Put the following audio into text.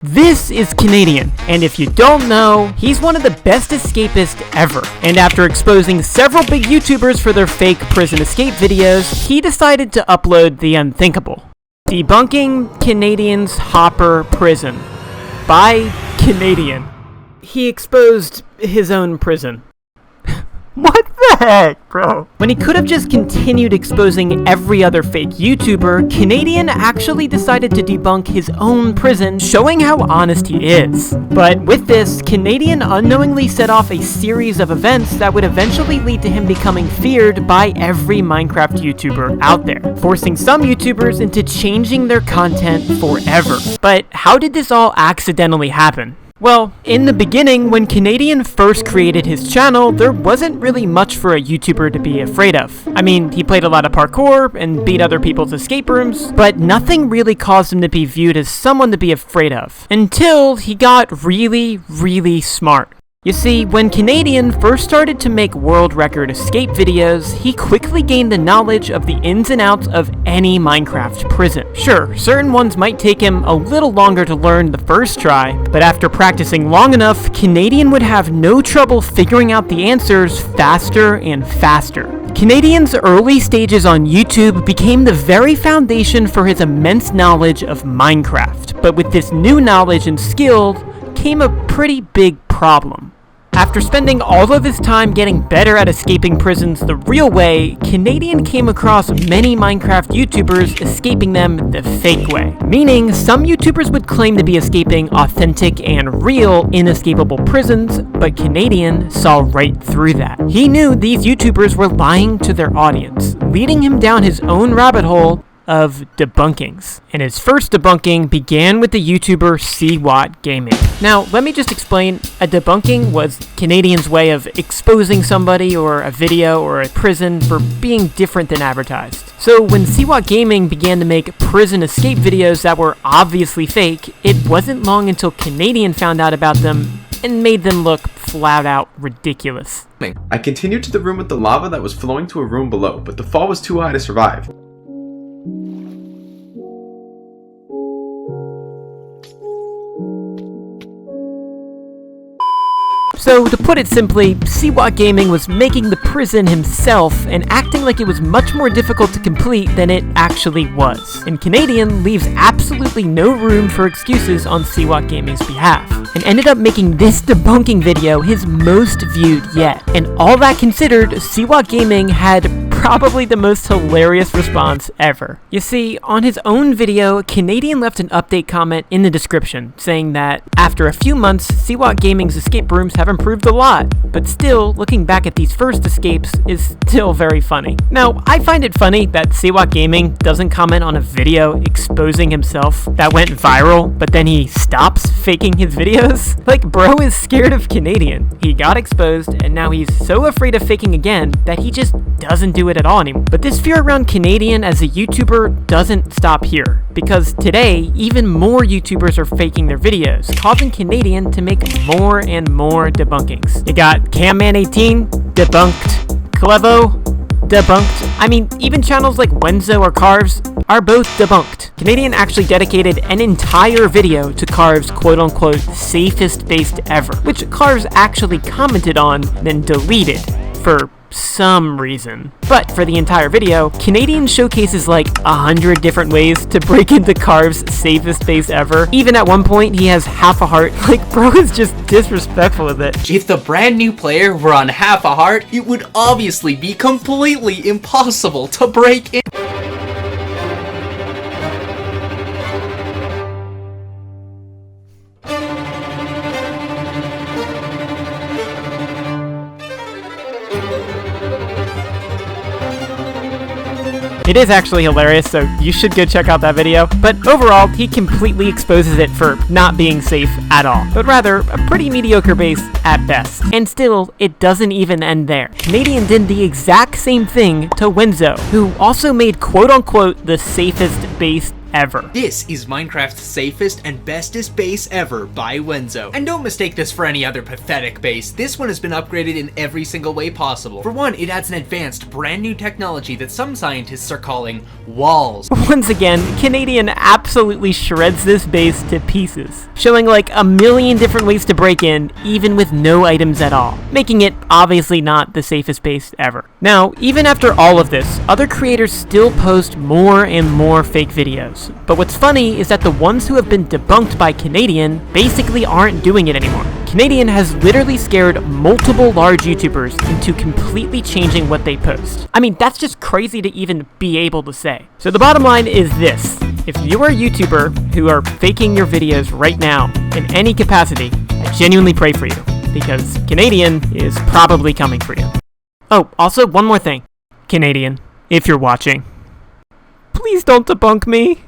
This is Kenadian, and if you don't know, he's one of the best escapists ever. And after exposing several big YouTubers for their fake prison escape videos, he decided to upload the unthinkable. Debunking Kenadian's Hopper Prison. By Kenadian. He exposed his own prison. What the heck, bro? When he could have just continued exposing every other fake YouTuber, Kenadian actually decided to debunk his own prison, showing how honest he is. But with this, Kenadian unknowingly set off a series of events that would eventually lead to him becoming feared by every Minecraft YouTuber out there, forcing some YouTubers into changing their content forever. But how did this all accidentally happen? Well, in the beginning, when Kenadian first created his channel, there wasn't really much for a YouTuber to be afraid of. I mean, he played a lot of parkour and beat other people's escape rooms, but nothing really caused him to be viewed as someone to be afraid of. Until he got really smart. You see, when Kenadian first started to make world record escape videos, he quickly gained the knowledge of the ins and outs of any Minecraft prison. Sure, certain ones might take him a little longer to learn the first try, but after practicing long enough, Kenadian would have no trouble figuring out the answers faster and faster. Kenadian's early stages on YouTube became the very foundation for his immense knowledge of Minecraft, but with this new knowledge and skill came a pretty big problem. After spending all of his time getting better at escaping prisons the real way, Kenadian came across many Minecraft YouTubers escaping them the fake way. Meaning, some YouTubers would claim to be escaping authentic and real, inescapable prisons, but Kenadian saw right through that. He knew these YouTubers were lying to their audience, leading him down his own rabbit hole of debunkings. And his first debunking began with the YouTuber CWAT Gaming. Now, let me just explain. A debunking was Kenadian's way of exposing somebody or a video or a prison for being different than advertised. So when CWAT Gaming began to make prison escape videos that were obviously fake, it wasn't long until Kenadian found out about them and made them look flat out ridiculous. I continued to the room with the lava that was flowing to a room below, but the fall was too high to survive. So, to put it simply, CWAT Gaming was making the prison himself and acting like it was much more difficult to complete than it actually was. And Kenadian leaves absolutely no room for excuses on CWAT Gaming's behalf, and ended up making this debunking video his most viewed yet. And all that considered, CWAT Gaming had probably the most hilarious response ever. You see, on his own video, Kenadian left an update comment in the description, saying that after a few months, CWAT Gaming's escape rooms have improved a lot, but still, looking back at these first escapes is still very funny. Now, I find it funny that CWAT Gaming doesn't comment on a video exposing himself that went viral, but then he stops faking his videos. Like, bro is scared of Kenadian. He got exposed, and now he's so afraid of faking again that he just doesn't do it at all anymore. But this fear around Kenadian as a YouTuber doesn't stop here, because today, even more YouTubers are faking their videos, causing Kenadian to make more and more debunkings. You got Camman18, debunked. Clevo, debunked. I mean, even channels like Wenzo or Carves are both debunked. Kenadian actually dedicated an entire video to Carves' quote-unquote safest base ever, which Carves actually commented on, then deleted for some reason. But for the entire video, Kenadian showcases like 100 different ways to break into Carves' safest base ever. Even at one point, he has half a heart. Like, bro is just disrespectful with it. If the brand new player were on half a heart, it would obviously be completely impossible to break in. It is actually hilarious, so you should go check out that video. But overall, he completely exposes it for not being safe at all, but rather a pretty mediocre base at best. And still, it doesn't even end there. Kenadian did the exact same thing to Wenzo, who also made quote-unquote the safest base ever. This is Minecraft's safest and bestest base ever by Wenzo. And don't mistake this for any other pathetic base. This one has been upgraded in every single way possible. For one, it adds an advanced, brand new technology that some scientists are calling walls. Once again, Kenadian absolutely shreds this base to pieces, showing like a million different ways to break in, even with no items at all, making it obviously not the safest base ever. Now, even after all of this, other creators still post more and more fake videos. But what's funny is that the ones who have been debunked by Kenadian basically aren't doing it anymore. Kenadian has literally scared multiple large YouTubers into completely changing what they post. I mean, that's just crazy to even be able to say. So the bottom line is this. If you are a YouTuber who are faking your videos right now in any capacity, I genuinely pray for you, because Kenadian is probably coming for you. Oh, also one more thing. Kenadian, if you're watching, please don't debunk me.